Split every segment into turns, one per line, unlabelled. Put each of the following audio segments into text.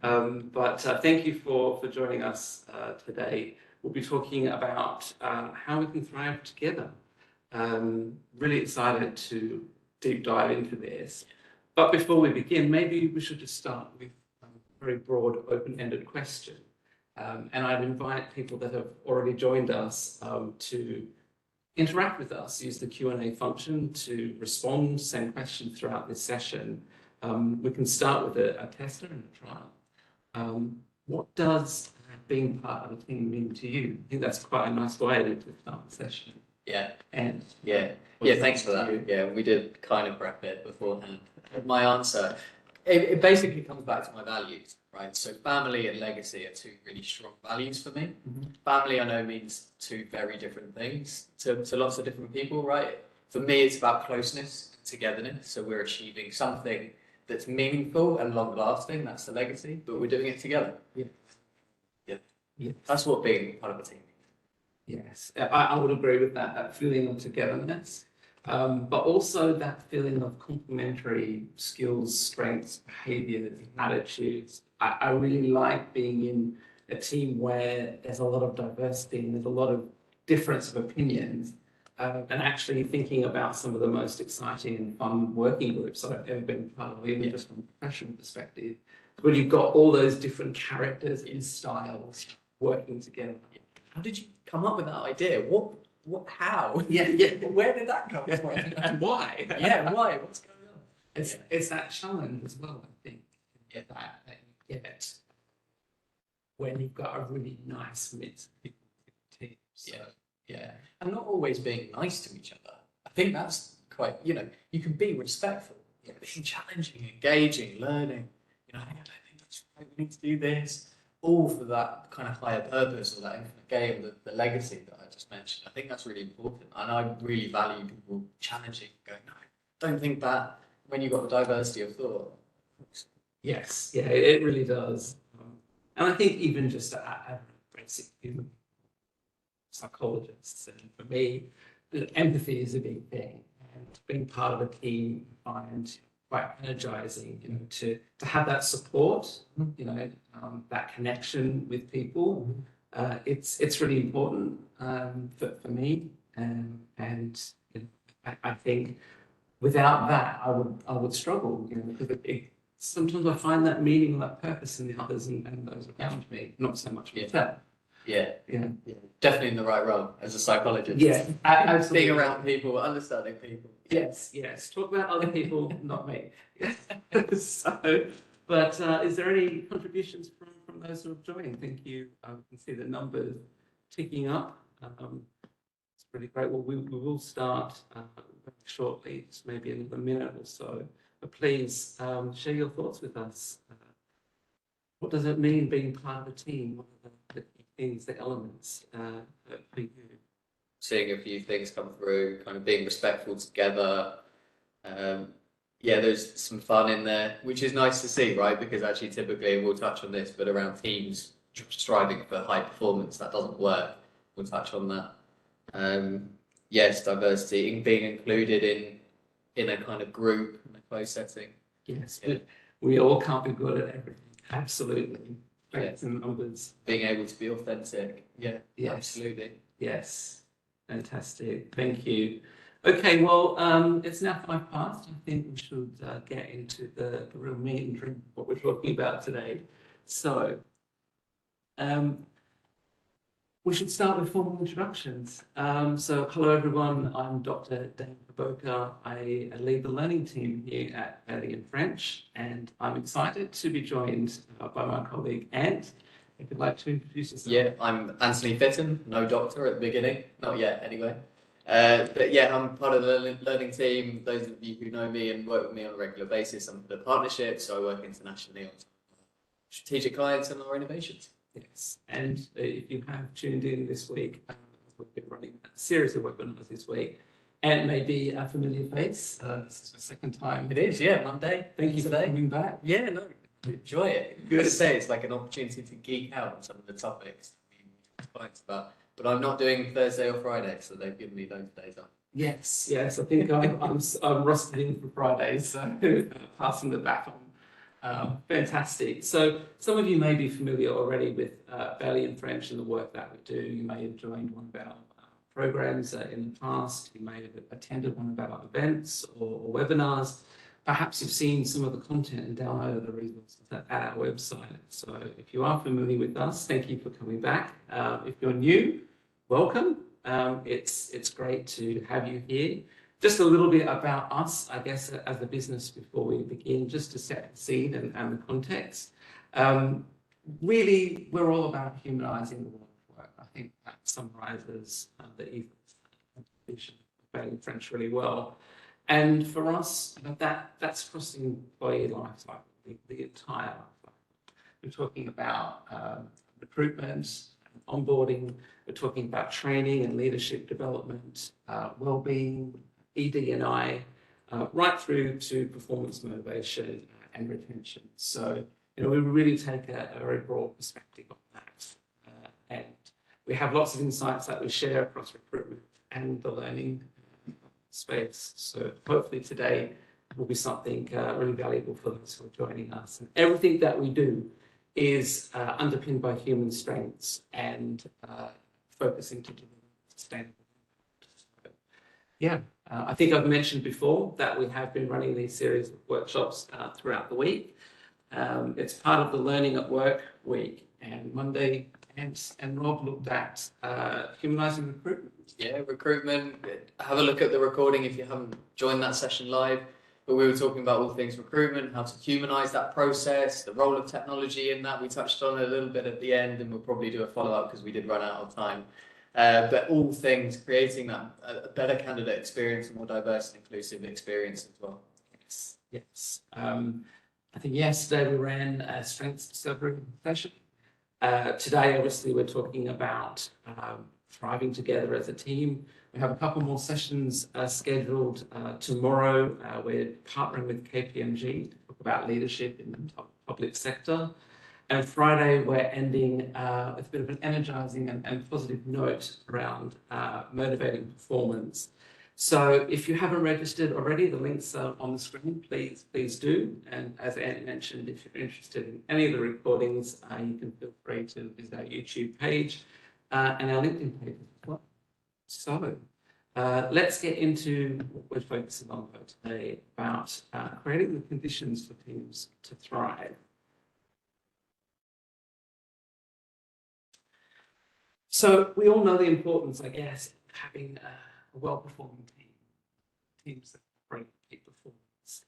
But thank you for joining us today. We'll be talking about how we can thrive together. Really excited to deep dive into this. But before we begin, maybe we should just start with a very broad, open-ended question. And I'd invite people that have already joined us to interact with us, use the Q&A function to respond, send questions throughout this session. We can start with a tester and a trial. What does being part of a team mean to you? I think that's quite a nice way to start the session.
Yeah.
And
Thanks for that. Yeah, we did kind of prep it beforehand. My answer, it basically comes back to my values, right? So family and legacy are two really strong values for me.
Mm-hmm.
Family, I know, means two very different things to lots of different people, right? For me, it's about closeness, togetherness. So we're achieving something that's meaningful and long-lasting. That's the legacy, but we're doing it together.
Yeah.
That's what being part of a team means.
Yes, I would agree with that feeling of togetherness, but also that feeling of complementary skills, strengths, behaviours, attitudes. I really like being in a team where there's a lot of diversity and there's a lot of difference of opinions, and actually thinking about some of the most exciting and fun working groups that I've ever been part of, even just from a professional perspective, where you've got all those different characters and styles working together.
How did you come up with that idea? How?
Yeah.
Where did that come from?
And why?
Why? What's going on?
It's that challenge as well, I think, that you get when you've got a really nice mix of people in teams.
Yeah. And not always being nice to each other. I think that's quite, you can be respectful, being challenging, engaging, learning. I don't think that's right, we need to do this. All for that kind of higher purpose or that infinite game, the legacy that I just mentioned. I think that's really important. And I really value people challenging, going, no, don't think that when you've got the diversity of thought.
Yes, it really does. And I think even just basic human psychologists, and for me, empathy is a big thing. And being part of a team, I find quite energizing, to have that support, that connection with people. It's really important for me, and I think without that I would struggle, because sometimes I find that meaning or that purpose in the others and those around me, not so much myself.
Yeah. Definitely in the right role as a psychologist.
Yeah, absolutely.
Being around people, understanding people.
Yes. Talk about other people, not me. So, but is there any contributions from those who have joined? Thank you. I can see the numbers ticking up. It's really great. Well, we will start very shortly, just maybe another minute or so. But please share your thoughts with us. What does it mean being part of a team? What are the things, the elements for you?
Seeing a few things come through, kind of being respectful together. There's some fun in there, which is nice to see, right? Because actually, typically, and we'll touch on this, but around teams striving for high performance, that doesn't work. We'll touch on that. Yes, diversity, being included in a kind of group, in a closed setting.
Yes, we all can't be good at everything. Absolutely. Facts and numbers.
Being able to be authentic.
Yes.
Absolutely.
Yes. Fantastic. Thank you. Okay, well, it's now 5 past. I think we should get into the real meat and drink of what we're talking about today. So, we should start with formal introductions. So, hello everyone. I'm Dr. Dan Kaboka. I lead the learning team here at Valiant French, and I'm excited to be joined by my colleague Ant. If you'd like to introduce yourself.
Yeah, I'm Anthony Fitton, no doctor at the beginning, not yet anyway. But yeah, I'm part of the learning team. Those of you who know me and work with me on a regular basis, I'm the partnership, so I work internationally on strategic clients and our innovations.
Yes, and if you have tuned in this week, we've been running a series of webinars this week, and maybe a familiar face. This is the second time.
It is, yeah, Monday.
Thank you for coming back.
Yeah, no, enjoy it. Good to say, it's like an opportunity to geek out on some of the topics we talked about. But I'm not doing Thursday or Friday, so they've given me those days off.
Yes, I think I'm rusted in for Fridays, so passing the baton. Fantastic. So some of you may be familiar already with Belly and French and the work that we do. You may have joined one of our programs in the past. You may have attended one of our events or webinars. Perhaps you've seen some of the content and downloaded the resources at our website. So if you are familiar with us, thank you for coming back. If you're new, welcome. It's great to have you here. Just a little bit about us, I guess, as a business before we begin, just to set the scene and the context. Really, we're all about humanising the world of work. I think that summarises the ethos and vision of Belly and French really well. And for us, that's across the employee life cycle, the entire life cycle. We're talking about recruitment, onboarding, we're talking about training and leadership development, well-being, ED&I, right through to performance motivation and retention. So, we really take a very broad perspective on that. And we have lots of insights that we share across recruitment and the learning space. So hopefully today will be something really valuable for those who are joining us. And everything that we do is underpinned by human strengths and focusing to deliver sustainable. I think I've mentioned before that we have been running these series of workshops throughout the week. It's part of the Learning at Work week, and Monday and Rob looked at humanising recruitment.
Yeah, recruitment. Have a look at the recording if you haven't joined that session live. But we were talking about all things recruitment, how to humanise that process, the role of technology in that. We touched on it a little bit at the end, and we'll probably do a follow-up because we did run out of time. But all things creating that a better candidate experience, a more diverse and inclusive experience as well.
Yes. I think yesterday we ran a strengths discovery session. Today, obviously, we're talking about thriving together as a team. We have a couple more sessions scheduled tomorrow. We're partnering with KPMG to talk about leadership in the public sector. And Friday, we're ending with a bit of an energising and positive note around motivating performance. So if you haven't registered already, the links are on the screen. Please do. And as Annie mentioned, if you're interested in any of the recordings, you can feel free to visit our YouTube page and our LinkedIn page as well. So let's get into what we're focusing on today about creating the conditions for teams to thrive. So we all know the importance, I guess, of having a well-performing team, teams that bring peak performance.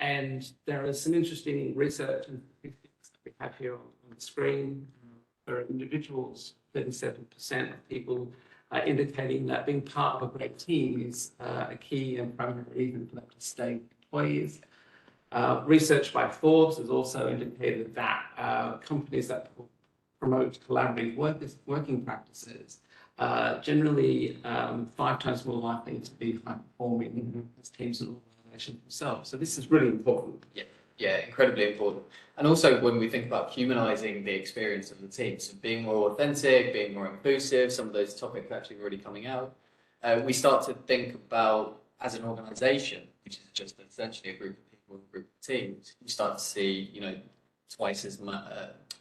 And there is some interesting research and statistics that we have here on the screen. For individuals, 37% of people are indicating that being part of a great team is a key and primary reason for them to stay employees. Research by Forbes has also indicated that companies that promote collaborative working practices generally 5 times more likely to be high performing as teams and organizations themselves. So this is really important.
Yeah, incredibly important. And also when we think about humanizing the experience of the team, so being more authentic, being more inclusive, some of those topics actually already coming out, we start to think about, as an organization, which is just essentially a group of people, a group of teams, you start to see, twice as much.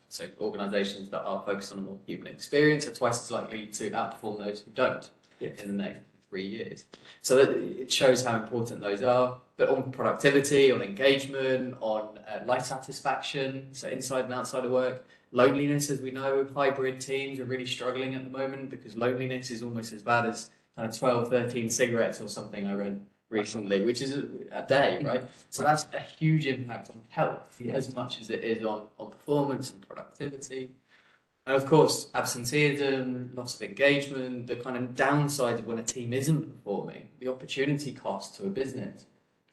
So organisations that are focused on a more human experience are twice as likely to outperform those who don't in the next 3 years. So that it shows how important those are. But on productivity, on engagement, on life satisfaction, so inside and outside of work, loneliness, as we know, hybrid teams are really struggling at the moment because loneliness is almost as bad as kind of 12, 13 cigarettes or something I read recently, which is a day, right? So that's a huge impact on health as much as it is on performance and productivity. And of course, absenteeism, loss of engagement, the kind of downside of when a team isn't performing, the opportunity cost to a business,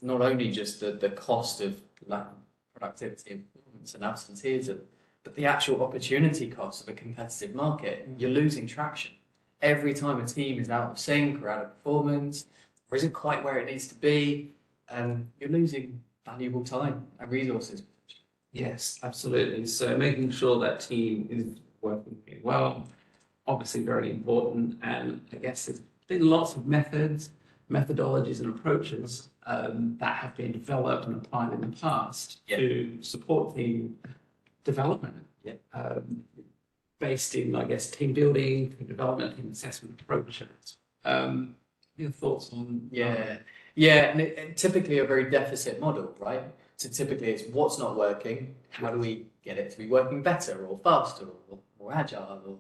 not only just the cost of lack of productivity and performance and absenteeism, but the actual opportunity cost of a competitive market. You're losing traction. Every time a team is out of sync or out of performance, or isn't quite where it needs to be, you're losing valuable time and resources.
Yes, absolutely. So making sure that team is working really well, obviously very important. And I guess there's been lots of methods methodologies and approaches that have been developed and applied in the past to support team development. Based in, I guess, team building, team development, team assessment approaches. Your thoughts on?
And typically a very deficit model, right? So typically it's what's not working, how do we get it to be working better or faster or more agile, or,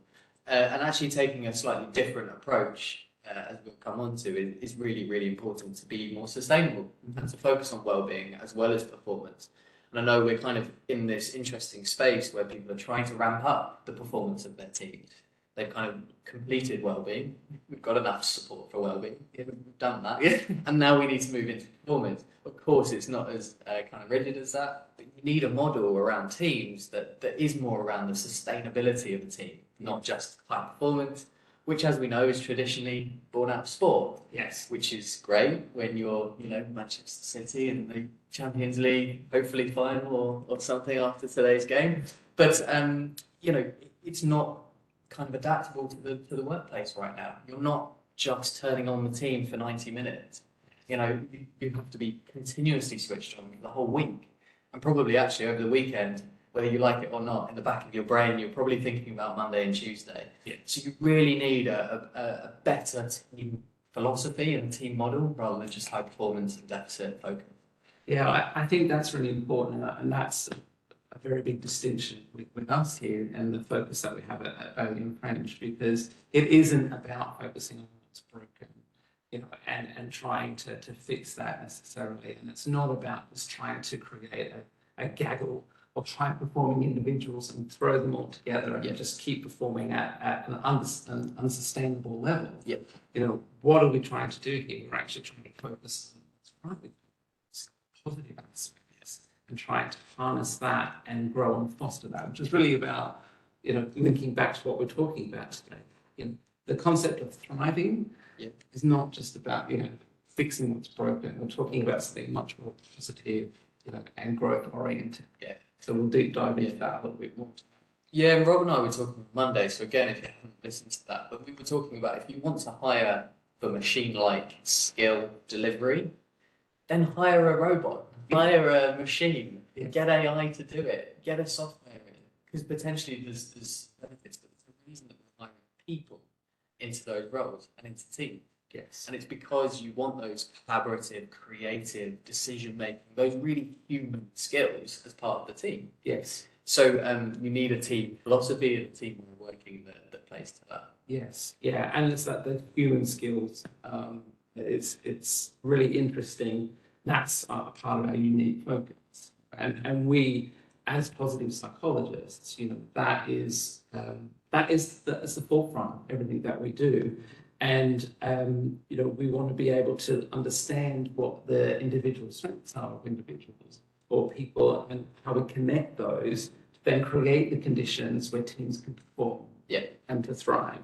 and actually taking a slightly different approach, as we'll come on to, is really, really important to be more sustainable and to focus on well-being as well as performance. And I know we're kind of in this interesting space where people are trying to ramp up the performance of their teams. They've kind of completed well-being. We've got enough support for well-being. We've done that. And now we need to move into performance. Of course, it's not as kind of rigid as that, but you need a model around teams that is more around the sustainability of the team, not just high performance, which, as we know, is traditionally born out of sport.
Yes.
Which is great when you're, Manchester City and the Champions League, hopefully final or something after today's game. But, it's not kind of adaptable to the workplace right now. You're not just turning on the team for 90 minutes. You have to be continuously switched on the whole week. And probably actually over the weekend, whether you like it or not, in the back of your brain, you're probably thinking about Monday and Tuesday. So you really need a better team philosophy and team model rather than just high performance and deficit focus.
Yeah, I think that's really important, and that's a very big distinction with us here and the focus that we have at Value and French, because it isn't about focusing on what's broken, and trying to fix that necessarily. And it's not about just trying to create a gaggle of high-performing individuals and throw them all together and just keep performing at an unsustainable level. What are we trying to do here? We're actually trying to focus on what's right, positive aspects, and trying to harness that and grow and foster that, which is really about, linking back to what we're talking about today. The concept of thriving is not just about, fixing what's broken. We're talking about something much more positive, and growth oriented. So we'll deep dive into that a little bit more.
Yeah, and Rob and I were talking on Monday, so again, if you haven't listened to that, but we were talking about if you want to hire for machine-like skill delivery, then hire a robot, hire a machine, get AI to do it, get a software in, because potentially there's benefits, but there's a reason that we're hiring people into those roles and into teams.
Yes.
And it's because you want those collaborative, creative, decision-making, those really human skills as part of the team.
Yes.
So you need a team philosophy and a team way of working that plays to that.
Yes. Yeah. And it's that the human skills. It's really interesting. That's a part of our unique focus. And we, as positive psychologists, that is the forefront of everything that we do. And, we want to be able to understand what the individual strengths are of individuals or people and how we connect those to then create the conditions where teams can perform and to thrive.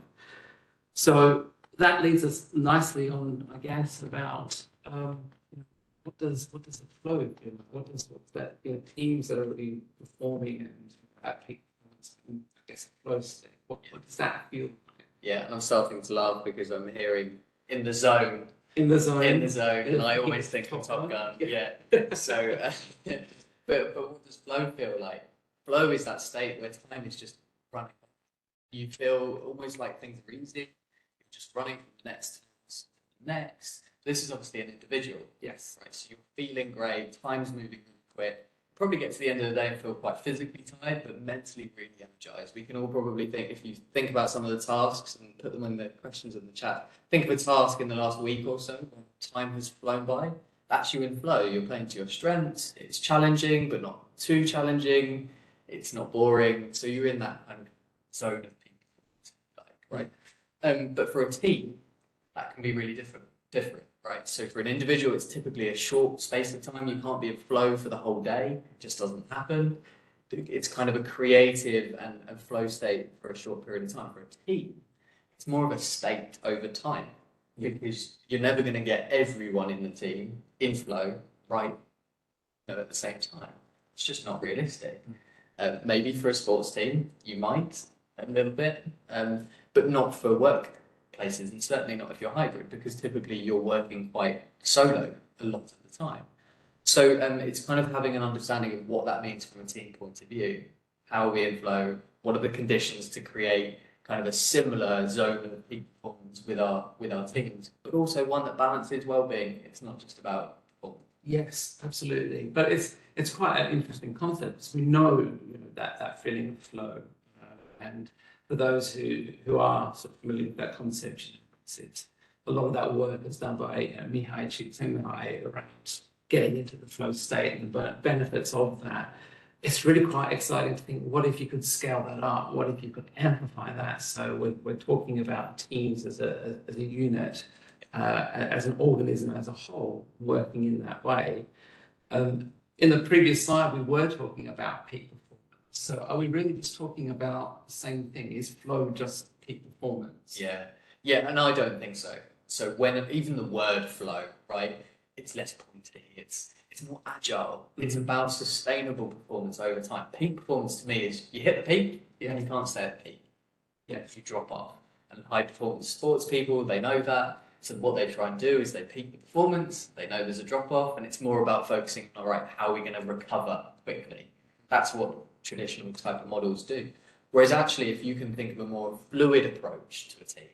So that leads us nicely on, I guess, about what does the flow feel like? What does that, teams that are really performing and at peak performance, and I guess a flow state, what does that feel like?
Yeah, and I'm starting to laugh because I'm hearing in the zone,
and
I always think of Top Gun. So, but what does flow feel like? Flow is that state where time is just running. You feel almost like things are easy. You're just running from the next to the next. This is obviously an individual.
Yes.
Right. So you're feeling great. Time's moving really quick. Probably get to the end of the day and feel quite physically tired, but mentally really energized. We can all probably think, if you think about some of the tasks and put them in the questions in the chat, think of a task in the last week or so when time has flown by. That's you in flow. You're playing to your strengths. It's challenging, but not too challenging. It's not boring. So you're in that kind of zone of peak, right? But for a team, that can be really different, right? So for an individual, it's typically a short space of time. You can't be in flow for the whole day. It just doesn't happen. It's kind of a creative and flow state for a short period of time. For a team, it's more of a state over time, because you're never going to get everyone in the team in flow right at the same time. It's just not realistic. Maybe for a sports team, you might a little bit, but not for work places, and certainly not if you're hybrid, because typically you're working quite solo a lot of the time. So it's kind of having an understanding of what that means from a team point of view. How are we in flow? What are the conditions to create kind of a similar zone of peak performance with our teams, but also one that balances well-being. It's not just about performance.
Yes, absolutely. But it's quite an interesting concept because we know, that feeling of flow. And for those who are sort of familiar with that concept, it's a lot of that work is done by Mihai Csikszentmihalyi around getting into the flow state and the benefits of that. It's really quite exciting to think, what if you could scale that up? What if you could amplify that? So we're talking about teams as a unit, as an organism as a whole, working in that way. In the previous slide, we were talking about peak performance. So are we really just talking about the same thing? Is flow just peak performance?
Yeah, and I don't think so. So when even the word flow, right, it's less pointy. It's more agile. It's about sustainable performance over time. Peak performance to me is you hit the peak and you can't stay at the peak. Yeah, you drop off. And high performance sports people, they know that. So what they try and do is they peak the performance, they know there's a drop off, and it's more about focusing on, all right, how are we going to recover quickly? That's what traditional type of models do. Whereas actually, if you can think of a more fluid approach to a team,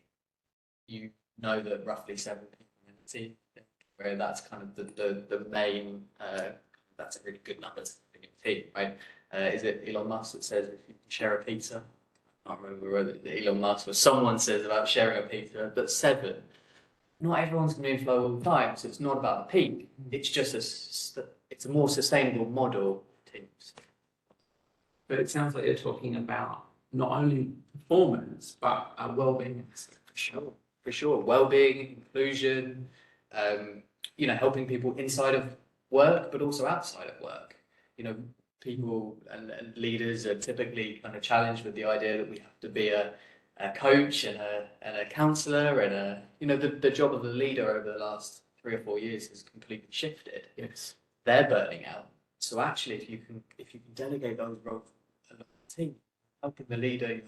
you know that roughly 7 people in the team, where that's kind of the main, that's a really good number to think of a team, right? Is it Elon Musk that says if you share a pizza? I can't remember whether Elon Musk or someone says about sharing a pizza, but 7. Not everyone's going to be in flow all the time, so it's not about the peak. It's just it's a more sustainable model for teams.
But it sounds like you're talking about not only performance, but a well-being aspect.
For sure. Well-being, inclusion, helping people inside of work, but also outside of work. People and leaders are typically kind of challenged with the idea that we have to be a coach and a counsellor, and the job of the leader over the last 3 or 4 years has completely shifted.
Yes,
they're burning out. So actually, if you can delegate those roles to the team, helping the leader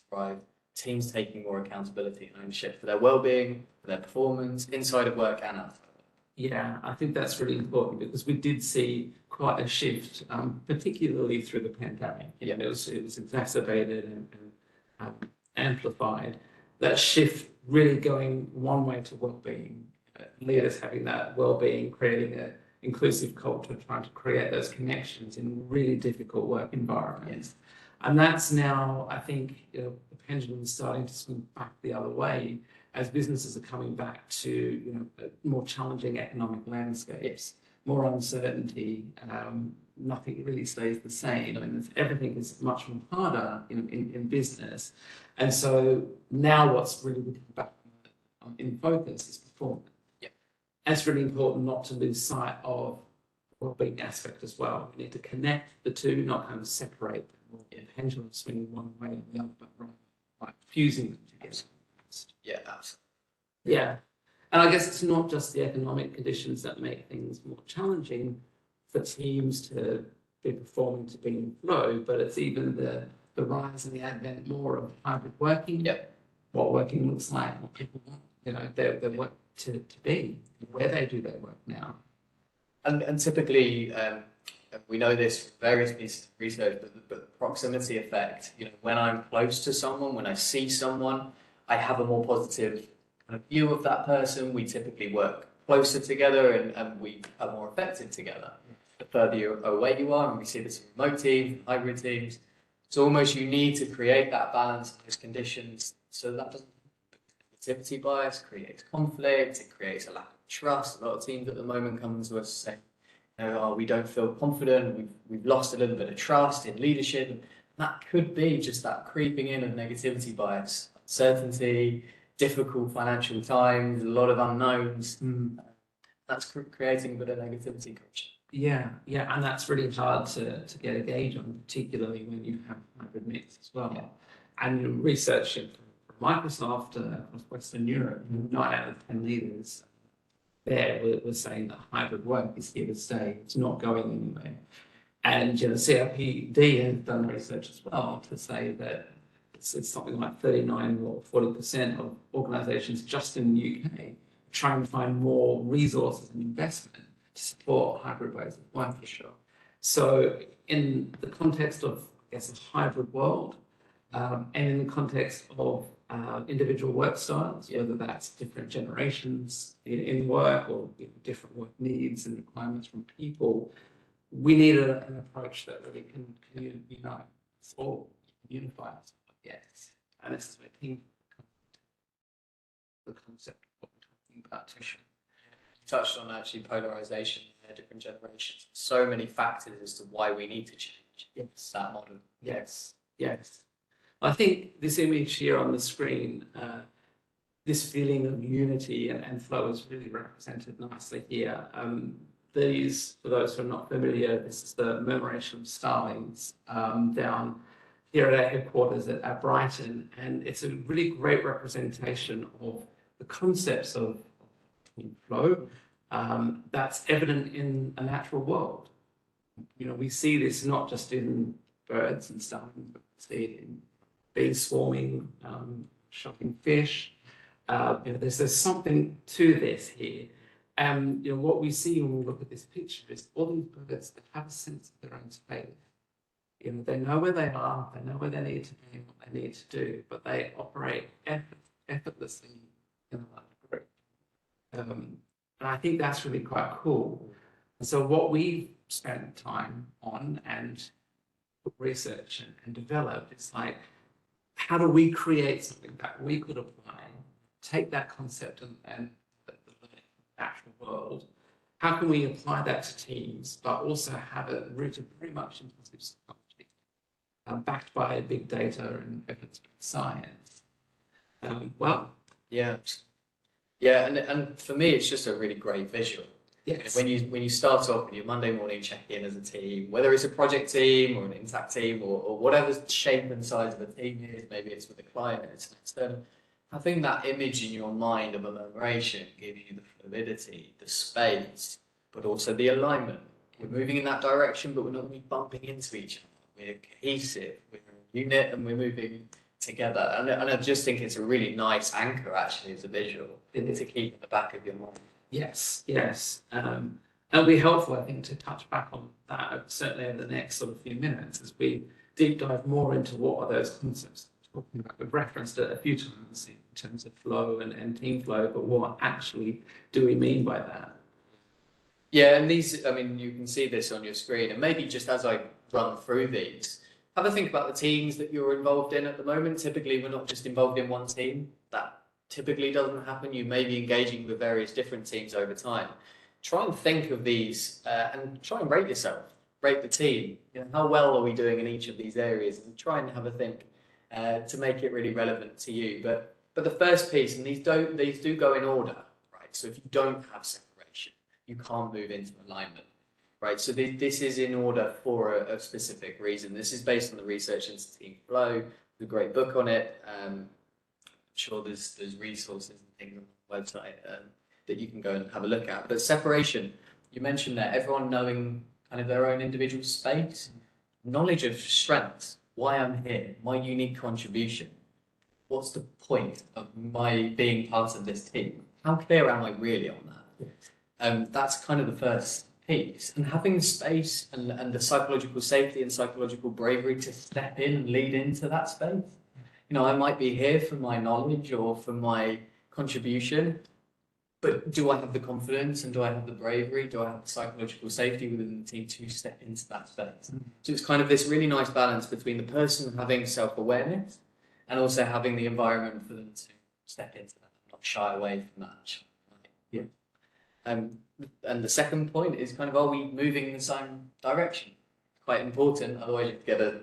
thrive, teams taking more accountability and ownership for their well-being, for their performance, inside of work and outside.
Yeah, I think that's really important because we did see quite a shift, particularly through the pandemic. It was exacerbated and amplified. That shift really going one way to well-being, leaders having that well-being, creating an inclusive culture, trying to create those connections in really difficult work environments. And that's now, I think, the pendulum is starting to swing back the other way as businesses are coming back to more challenging economic landscapes, more uncertainty. Nothing really stays the same. I mean, everything is much more harder in business. And so now what's really back in focus is performance. And it's really important not to lose sight of the well-being aspect as well. We need to connect the two, not kind of separate them. The pendulum swinging one way or the other, but rather like fusing them together.
Yeah, absolutely.
Yeah. And I guess it's not just the economic conditions that make things more challenging for teams to be performing, to be in flow, but it's even the rise and the advent more of hybrid working, what working looks like, what people want, their work to be, where they do their work now.
And typically, we know this from various pieces of research, but the proximity effect, when I'm close to someone, when I see someone, I have a more positive kind of view of that person. We typically work closer together and we are more effective together. The further away you are, and we see this in remote teams, hybrid teams, it's almost you need to create that balance in those conditions so that doesn't. Negativity bias creates conflict, it creates a lack of trust. A lot of teams at the moment come to us saying, we don't feel confident, we've lost a little bit of trust in leadership. And that could be just that creeping in of negativity bias, uncertainty, difficult financial times, a lot of unknowns. That's creating a bit of negativity culture.
Yeah, and that's really hard to get a gauge on, particularly when you have hybrid mix as well. And research from Microsoft across Western Europe, 9 out of 10 leaders there were saying that hybrid work is here to stay. It's not going anywhere. And CRPD has done research as well to say that it's something like 39 or 40% of organisations just in the UK trying to find more resources and investment to support hybrid ways of working.
For sure.
So in the context of, I guess, a hybrid world, and in the context of individual work styles, whether that's different generations in work or different work needs and requirements from people, we need an approach that really can unite us all, unify us. Yes, and this is where team the concept of what we're talking about too.
You touched on actually polarization in different generations. So many factors as to why we need to change that model.
Yes, yes. I think this image here on the screen, this feeling of unity and flow is really represented nicely here. These, for those who are not familiar, this is the Murmuration of Starlings down here at our headquarters at Brighton, and it's a really great representation of the concepts of flow that's evident in a natural world. You know, we see this not just in birds and starlings, but we see it in bees swarming, shopping fish. You know, there's something to this here. And you know, what we see when we look at this picture is all these birds that have a sense of their own space. You know, they know where they are, they know where they need to be, what they need to do, but they operate effortlessly in a large group. And I think that's really quite cool. And so what we've spent time on and research and developed is like, how do we create something that we could apply, take that concept and the natural world, how can we apply that to teams, but also have it rooted very much in positive psychology, backed by big data and evidence-based science?
And for me, it's just a really great visual.
Yes.
When you start off with your Monday morning check-in as a team, whether it's a project team or an intact team or whatever shape and size of the team is, maybe it's with a client, it's external. I think that image in your mind of a murmuration gives you the fluidity, the space, but also the alignment. We're moving in that direction, but we're not going to be bumping into each other. We're cohesive, we're a unit, and we're moving together. And I just think it's a really nice anchor, actually, as a visual to keep in the back of your mind.
Yes, yes. It'll be helpful, I think, to touch back on that, certainly over the next sort of few minutes, as we deep dive more into what are those concepts we're talking about. We've referenced it a few times in terms of flow and team flow, but what actually do we mean by that?
Yeah, and these, I mean, you can see this on your screen, and maybe just as I run through these, have a think about the teams that you're involved in at the moment. Typically, we're not just involved in one team. That typically doesn't happen. You may be engaging with various different teams over time. Try and think of these and try and rate yourself, rate the team. You know, how well are we doing in each of these areas? And try and have a think to make it really relevant to you. But the first piece, and these do go in order, right? So if you don't have separation, you can't move into alignment, right? So this is in order for a specific reason. This is based on the research into team flow. There's a great book on it. I'm sure there's resources and things on the website that you can go and have a look at. But separation, you mentioned that everyone knowing kind of their own individual space, knowledge of strengths, why I'm here, my unique contribution. What's the point of my being part of this team? How clear am I really on that? That's kind of the first piece. And having the space and the psychological safety and psychological bravery to step in and lead into that space. You know, I might be here for my knowledge or for my contribution, but do I have the confidence and do I have the bravery? Do I have the psychological safety within the team to step into that space? So it's kind of this really nice balance between the person having self-awareness and also having the environment for them to step into that, not shy away from that. Yeah. And the second point is kind of, are we moving in the same direction? Quite important, otherwise you get a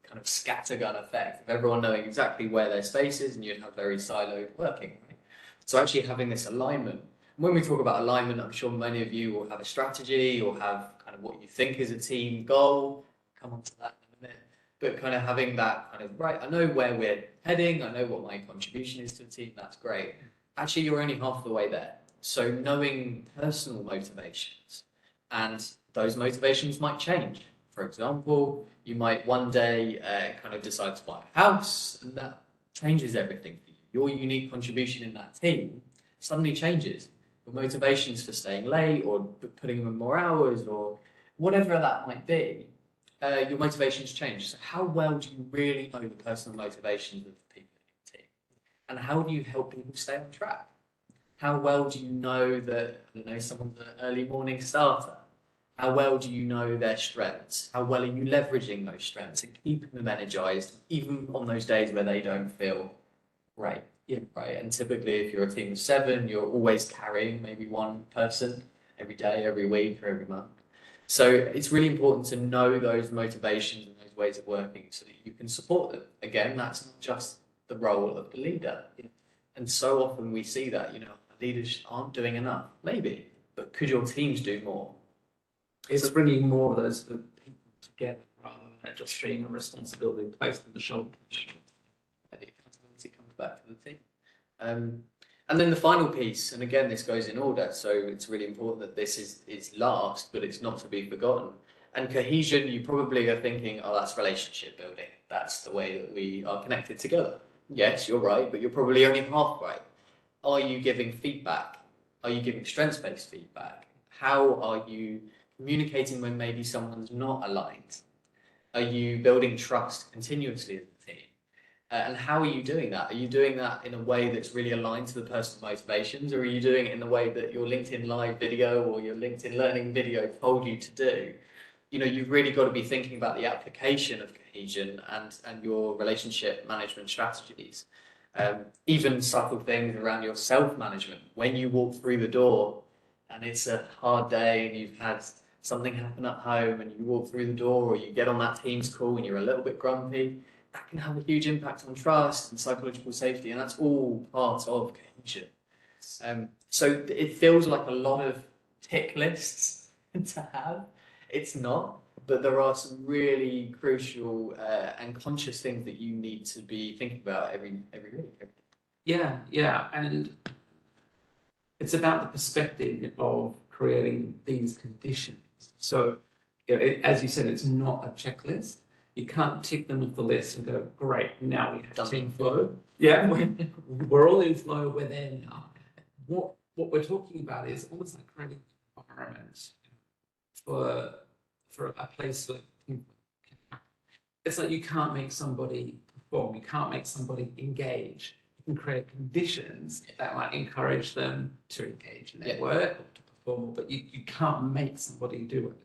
kind of scattergun effect of everyone knowing exactly where their space is and you'd have very siloed working. Right? So actually having this alignment. When we talk about alignment, I'm sure many of you will have a strategy or have kind of what you think is a team goal. Come on to that in a minute. But kind of having that kind of, right, I know where we're heading, I know what my contribution is to the team, that's great. Actually, you're only half the way there. So knowing personal motivations, and those motivations might change For example, you might one day kind of decide to buy a house, and that changes everything for you. Your unique contribution in that team suddenly changes. Your motivations for staying late or putting in more hours or whatever that might be, your motivations change. So how well do you really know the personal motivations of the people in your team? And how do you help people stay on track? How well do you know that, I don't know, someone's an early morning starter? How well do you know their strengths? How well are you leveraging those strengths and keeping them energized, even on those days where they don't feel great? Yeah, right. And typically, if you're a team of 7, you're always carrying maybe one person every day, every week, or every month. So it's really important to know those motivations and those ways of working so that you can support them. Again, that's not just the role of the leader. And so often we see that, leaders aren't doing enough. Maybe, but could your teams do more?
It's bringing more of those people together rather than just being a responsibility placed on the shoulder.
The accountability comes back to the team. And then the final piece, and again, this goes in order, so it's really important that this is last, but it's not to be forgotten. And cohesion, you probably are thinking, oh, that's relationship building. That's the way that we are connected together. Yes, you're right, but you're probably only half right. Are you giving feedback? Are you giving strengths-based feedback? How are you communicating when maybe someone's not aligned? Are you building trust continuously as a team? And how are you doing that? Are you doing that in a way that's really aligned to the personal motivations, or are you doing it in the way that your LinkedIn Live video or your LinkedIn Learning video told you to do? You've really got to be thinking about the application of cohesion and your relationship management strategies. Even subtle things around your self-management. When you walk through the door and it's a hard day and you've had something happen at home and you walk through the door or you get on that Teams call and you're a little bit grumpy, that can have a huge impact on trust and psychological safety, and that's all part of cohesion. So it feels like a lot of tick lists to have. It's not, but there are some really crucial and conscious things that you need to be thinking about every week.
Yeah, and it's about the perspective of creating these conditions. So, as you said, it's not a checklist. You can't tick them off the list and go, great, now we have team flow. Yeah, we're all in flow, we're there now. What we're talking about is almost like creating an environment for a place where it's like you can't make somebody perform, you can't make somebody engage. You can create conditions that might encourage them to engage in their work or to perform, but you can't make somebody do it.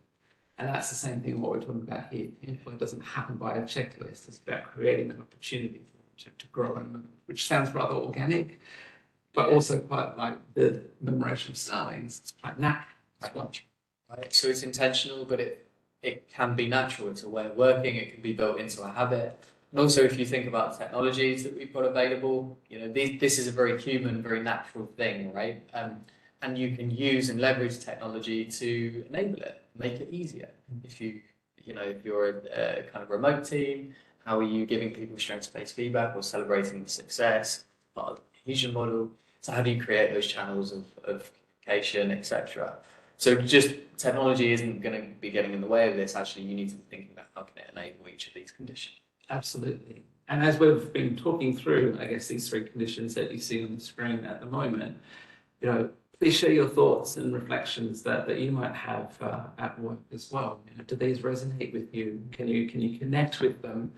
And that's the same thing what we're talking about here. It doesn't happen by a checklist. It's about creating an opportunity for them to grow, which sounds rather organic, but also quite like the enumeration of Starlings. It's quite natural as well.
Right. So it's intentional, but it can be natural. It's a way of working. It can be built into a habit. And also, if you think about technologies that we've got available, this is a very human, very natural thing, right? And you can use and leverage technology to enable it, make it easier. If you're a kind of remote team, how are you giving people strengths-based feedback or celebrating the success, part of the cohesion model? So how do you create those channels of communication, etc.? So just technology isn't going to be getting in the way of this. Actually, you need to be thinking about how can it enable each of these conditions.
Absolutely. And as we've been talking through, I guess, these 3 conditions that you see on the screen at the moment, please share your thoughts and reflections that you might have at work as well. Do these resonate with you? Can you connect with them?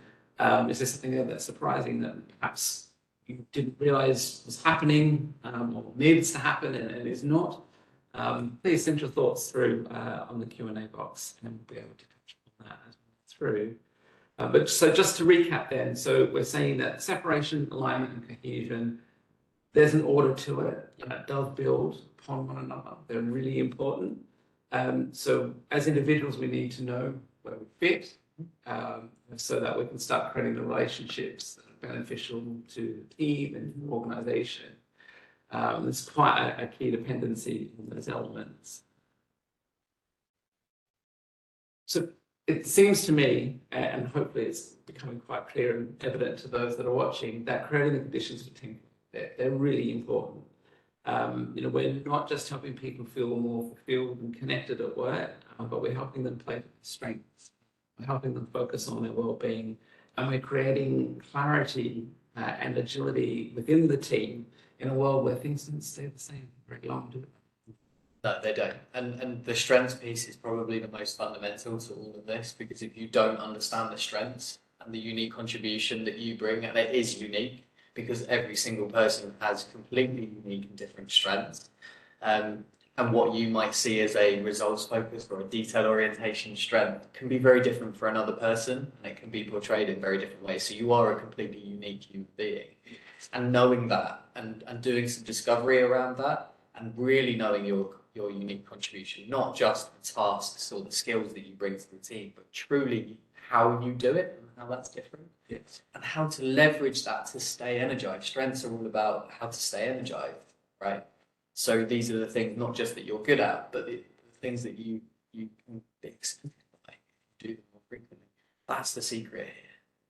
Is there something that's surprising that perhaps you didn't realize was happening or needs to happen and is not? Please send your thoughts through on the Q&A box, and we'll be able to touch on that as we go through. But so just to recap then, so we're saying that separation, alignment, and cohesion, there's an order to it, and it does build upon one another. They're really important. So as individuals, we need to know where we fit so that we can start creating the relationships that are beneficial to the team and the organization. It's quite a key dependency in those elements. So it seems to me, and hopefully it's becoming quite clear and evident to those that are watching, that creating the conditions for team, they're really important. We're not just helping people feel more fulfilled and connected at work, but we're helping them play to their strengths. we're helping them focus on their well-being, and we're creating clarity and agility within the team in a world where things don't stay the same for very long, do they?
No, they don't. And the strengths piece is probably the most fundamental to all of this, because if you don't understand the strengths and the unique contribution that you bring, and it is unique because every single person has completely unique and different strengths. And what you might see as a results focus or a detail orientation strength can be very different for another person, and it can be portrayed in very different ways. So you are a completely unique human being. And knowing that and doing some discovery around that and really knowing your unique contribution, not just the tasks or the skills that you bring to the team, but truly how you do it and how that's different.
Yes.
And how to leverage that to stay energized. Strengths are all about how to stay energized, right? So these are the things not just that you're good at, but the things that you can fix, like, do them more frequently. That's the secret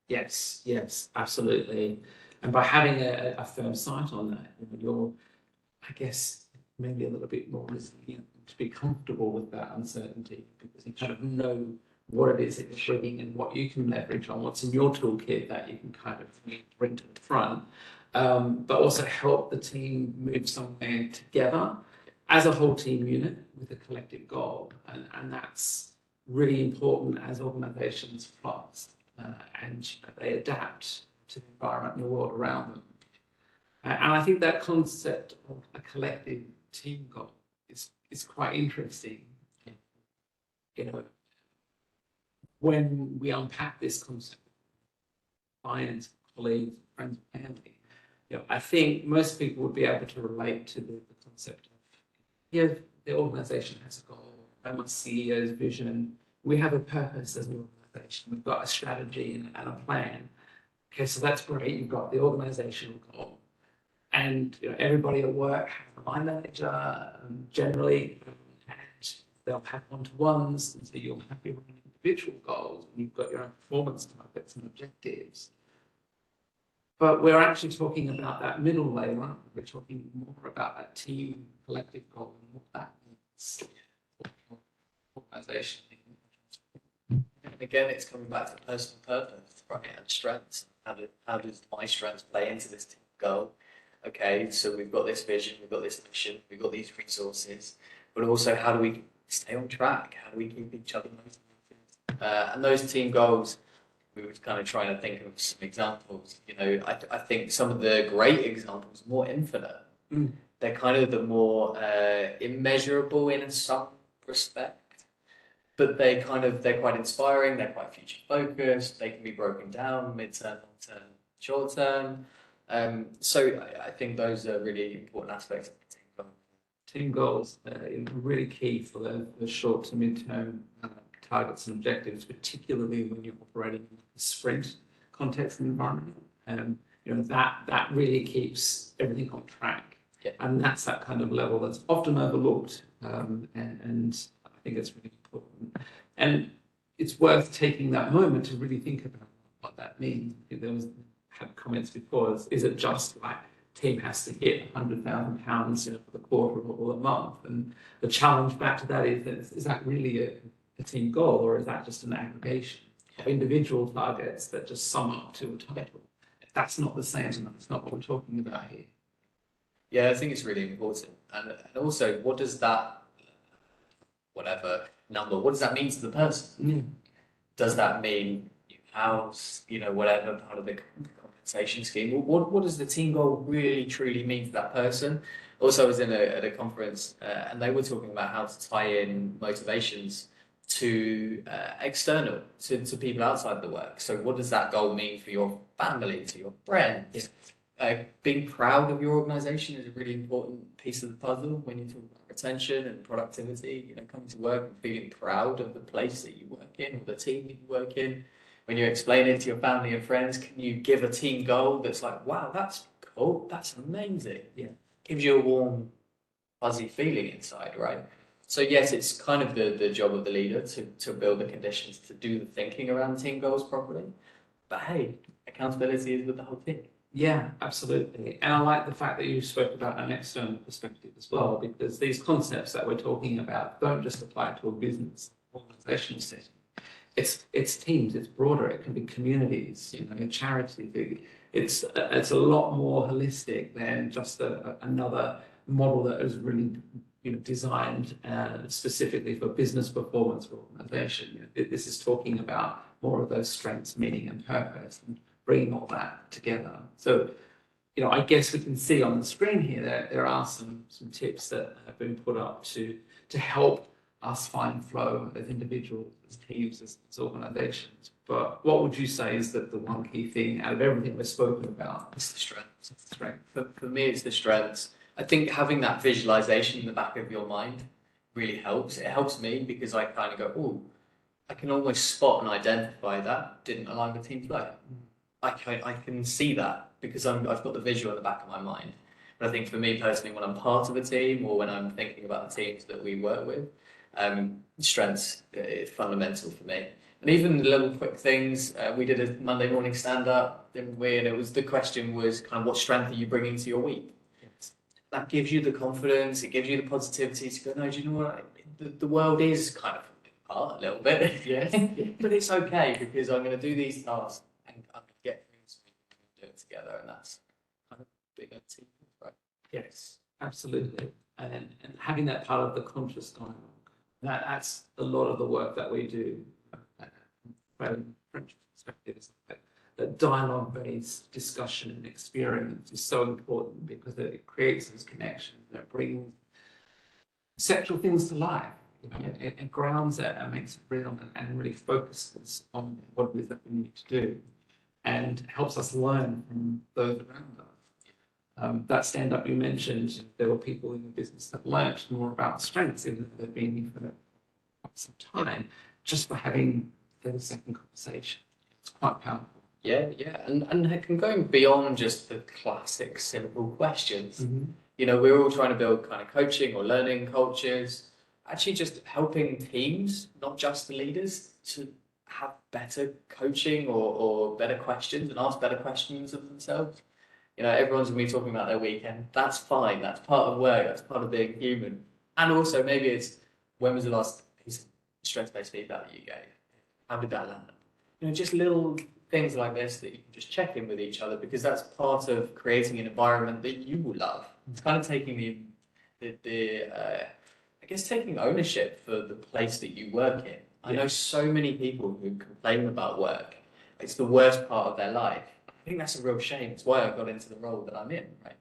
here.
Yes, absolutely. And by having a firm sight on that, you're, I guess, maybe a little bit more resilient to be comfortable with that uncertainty, because you kind of know what it is that you're bringing and what you can leverage on, what's in your toolkit that you can kind of bring to the front. But also help the team move somewhere together as a whole team unit with a collective goal. And that's really important as organizations flourish and they adapt to the environment and the world around them. And I think that concept of a collective team goal is quite interesting. You know, when we unpack this concept, clients, colleagues, friends, family, I think most people would be able to relate to the concept of, the organization has a goal, I'm a CEO's vision, we have a purpose as an organization, we've got a strategy and a plan. Okay, so that's great, you've got the organizational goal. And everybody at work has a line manager, generally, and they'll have one-to-ones, and so you'll have your own individual goals, and you've got your own performance targets and objectives. But we're actually talking about that middle layer, aren't we? We're talking more about that team collective goal and what that means for your organization.
And again, it's coming back to personal purpose, right, and strengths. How does my strengths play into this team goal? Okay, so we've got this vision, we've got this mission, we've got these resources, but also how do we stay on track? How do we keep each other motivated? And those team goals, we were kind of trying to think of some examples. I think some of the great examples, more infinite. They're kind of the more immeasurable in some respect, but they're quite inspiring. They're quite future focused. They can be broken down mid-term, long-term, short-term. So I think those are really important aspects of the team goal.
Team goals are really key for the short to mid-term targets and objectives, particularly when you're operating in a sprint context and environment. That really keeps everything on track.
Yeah.
And that's that kind of level that's often overlooked. And I think it's really important. And it's worth taking that moment to really think about what that means. There had comments before, is it just like team has to hit £100,000 for the quarter or the month? And the challenge back to that is that really a team goal, or is that just an aggregation of individual targets that just sum up to a title? That's not the same, and that's not what we're talking about here.
Yeah, I think it's really important. And also, what does that, whatever number, what does that mean to the person? Does that mean new house, whatever part of the compensation scheme? What does the team goal really, truly mean to that person? Also, I was at a conference and they were talking about how to tie in motivations to external, to people outside the work. So what does that goal mean for your family, to your friends? Being proud of your organization is a really important piece of the puzzle when you talk about retention and productivity. Coming to work and feeling proud of the place that you work in or the team that you work in. When you explain it to your family and friends, can you give a team goal that's like, wow, that's cool, that's amazing. Yeah, gives you a warm, fuzzy feeling inside, right? So yes, it's kind of the job of the leader to build the conditions to do the thinking around team goals properly. But hey, accountability is with the whole team.
Yeah, absolutely. And I like the fact that you spoke about an external perspective as well, because these concepts that we're talking about don't just apply to a business organizational setting. it's teams, it's broader, it can be communities, you know, charity. It's a lot more holistic than just another model that is really, you know, designed specifically for business performance for organization. You know, this is talking about more of those strengths, meaning, and purpose, and bringing all that together. So, you know, I guess we can see on the screen here that there are some tips that have been put up to help us find flow as individuals, as teams, as organizations. But what would you say is that the one key thing out of everything we've spoken about?
It's the strengths.
It's the strength.
For me, it's the strengths. I think having that visualization in the back of your mind really helps. It helps me because I kind of go, oh, I can almost spot and identify that didn't align with team flow. I can see that because I've got the visual in the back of my mind. But I think for me personally, when I'm part of a team or when I'm thinking about the teams that we work with, strengths is fundamental for me. And even the little quick things, we did a Monday morning stand-up, didn't we? And the question was kind of what strength are you bringing to your week? Yes. That gives you the confidence, it gives you the positivity to go, no, do you know what? The world is kind of apart a little bit, yes. But it's okay because I'm going to do these tasks and I'm going to get things and do it together. And that's kind of big team, right?
Yes, absolutely. And having that part of the conscious dialogue, that's a lot of the work that we do. From French perspective, is that dialogue-based discussion and experience is so important because it creates those connections, that brings conceptual things to life. You know, it grounds it and makes it real and really focuses on what it is that we need to do, and helps us learn from those around us. That stand-up you mentioned, there were people in the business that learnt more about strengths, even though they've been here for quite some time, just for having 30-second conversation. It's quite powerful.
Yeah, and it can go beyond just the classic simple questions.
Mm-hmm.
You know, we're all trying to build kind of coaching or learning cultures, actually just helping teams, not just the leaders, to have better coaching or better questions and ask better questions of themselves. You know, everyone's going to be talking about their weekend. That's fine. That's part of work. That's part of being human. And also maybe it's, when was the last piece of strengths-based feedback that you gave? How did that land? You know, just little things like this that you can just check in with each other because that's part of creating an environment that you will love. It's kind of taking I guess taking ownership for the place that you work in. I know so many people who complain about work. It's the worst part of their life. I think that's a real shame. It's why I got into the role that I'm in, right?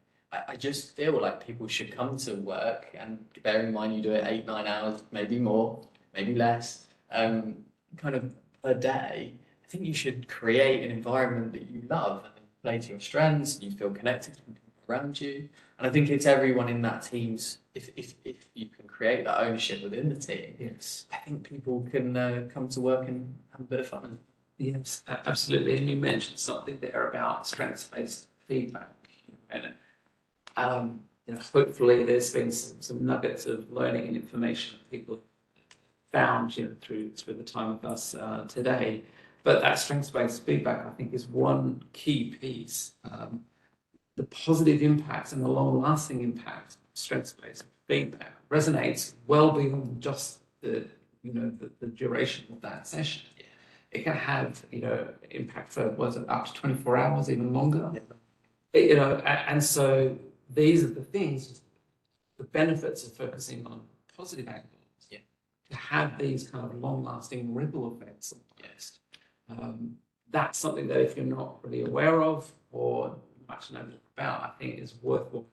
I just feel like people should come to work, and bear in mind you do it 8-9 hours, maybe more, maybe less, kind of per day. I think you should create an environment that you love and play to your strengths, and you feel connected to people around you. And I think it's everyone in that team's, if you can create that ownership within the team,
Yes,
I think people can come to work and have a bit of fun.
yes, absolutely. And you mentioned something there about strengths-based feedback, and you know, hopefully there's been some nuggets of learning and information that people found, you know, through the time with us today. But that strengths-based feedback, I think, is one key piece. The positive impacts and the long-lasting impacts of strengths-based feedback resonates well beyond just the duration of that session.
Yeah.
It can have, you know, impact for up to 24 hours, even longer. Yeah. You know, and so these are the things, the benefits of focusing on positive angles.
Yeah.
To have these kind of long-lasting ripple effects.
Yes.
That's something that if you're not really aware of or much know about, I think is worthwhile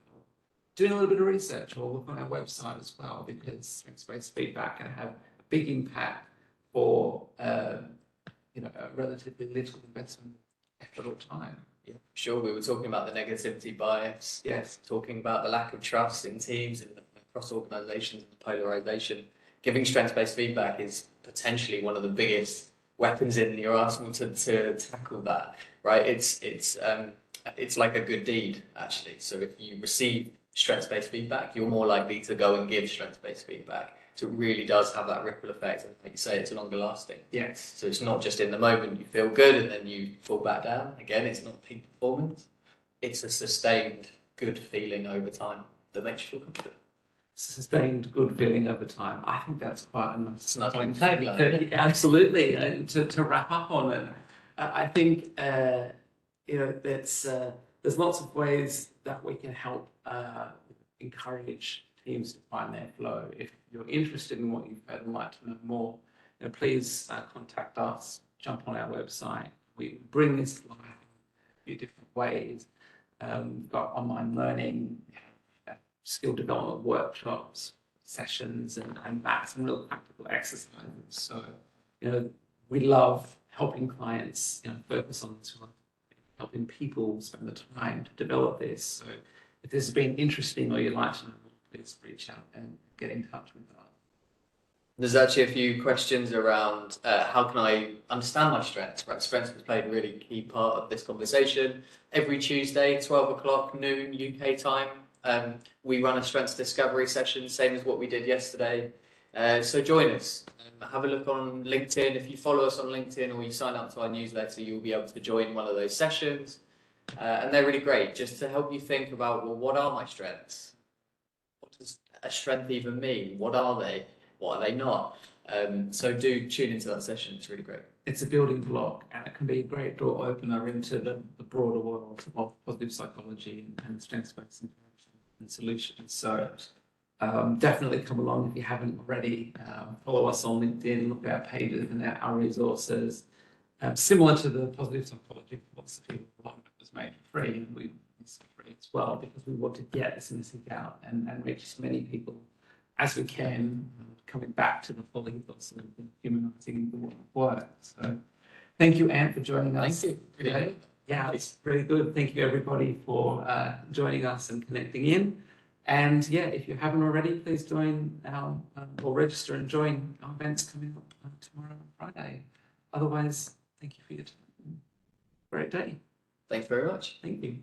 doing a little bit of research or look on our website as well, because strengths-based feedback can have a big impact for you know, a relatively little investment effort or time.
Yeah, sure. We were talking about the negativity bias.
Yes.
Talking about the lack of trust in teams and across organisations and the polarisation. Giving strengths-based feedback is potentially one of the biggest weapons in your arsenal to tackle that. Right? It's like a good deed actually. So if you receive strengths-based feedback, you're more likely to go and give strengths-based feedback. So it really does have that ripple effect, and like you say, it's longer lasting.
Yes.
So it's not just in the moment you feel good and then you fall back down. Again, it's not peak performance. It's a sustained good feeling over time that makes you feel confident.
sustained good feeling over time. I think that's quite a nice
It's not
point.
like tagline.
Absolutely. And to wrap up on it, I think there's lots of ways that we can help encourage teams to find their flow. If you're interested in what you've heard and like to know more, please contact us. Jump on our website. We bring this live in a few different ways. We've got online learning, skill development workshops, sessions, and maths and real practical exercises. So, we love helping clients, focus on this one, helping people spend the time to develop this. So, if this has been interesting or you'd like to know more, please reach out and get in touch with us.
There's actually a few questions around how can I understand my strengths, right? Strengths has played a really key part of this conversation. Every Tuesday, 12 o'clock noon UK time, we run a strengths discovery session, same as what we did yesterday. So join us. Have a look on LinkedIn. If you follow us on LinkedIn or you sign up to our newsletter, you'll be able to join one of those sessions. And they're really great just to help you think about, well, what are my strengths? What does a strength even mean? What are they? What are they not? So do tune into that session. It's really great.
It's a building block, and it can be a great door opener into the broader world of positive psychology and strengths-based interaction and solutions. So definitely come along if you haven't already. Follow us on LinkedIn, look at our pages and our resources. Similar to the positive psychology philosophy, a lot of it was made for free, and we it's free as well because we want to get this message out and reach as many people as we can, coming back to the full ethos of humanising the work. So thank you, Ant, for joining us.
Thank you.
Today. Yeah, it's really good. Thank you, everybody, for joining us and connecting in. And yeah, if you haven't already, please join our or register and join our events coming up tomorrow and Friday. Otherwise, thank you for your time. Great day.
Thanks very much.
Thank you.